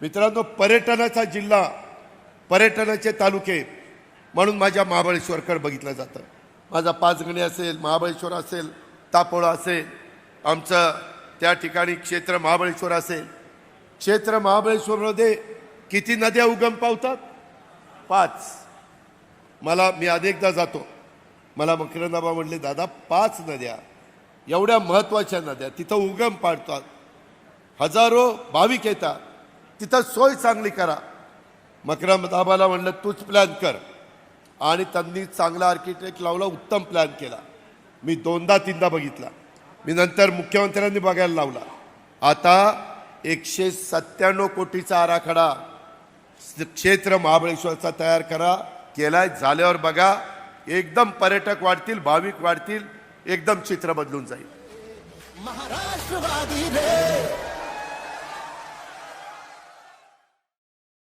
मित्रांनो, पर्यटनाचा जिल्हा, पर्यटनाचे तालुके म्हणून माझ्या महाबळेश्वरकडे बघितलं जातं. माझा पाचगणी असेल, महाबळेश्वर असेल, तापोळा असेल, आमचं त्या ठिकाणी क्षेत्र महाबळेश्वर असेल. क्षेत्र महाबळेश्वरमध्ये किती नद्या उगम पावतात? 5. मी अनेकदा जातो. मला मकरंदाबा म्हणले, दादा 5 नद्या, एवढ्या महत्त्वाच्या नद्या तिथं उगम पाडतात, हजारो भाविक येतात, तिथं सोय चांगली करा. मकरंदाबाला म्हणलं तूच प्लॅन कर, आणि त्यांनी चांगला आर्किटेक्ट लावला, उत्तम प्लॅन केला. मी 2दा-3दा बघितला. मी नंतर मुख्यमंत्र्यांनी बघायला लावला. आता 197 कोटीचा आराखडा क्षेत्र महाबळेश्वरचा तयार करा, केलाय. झाल्यावर बघा, एकदम पर्यटक वाढतील, भाविक वाढतील, एकदम चित्र बदलून जाईल. महाराष्ट्रवादी रे.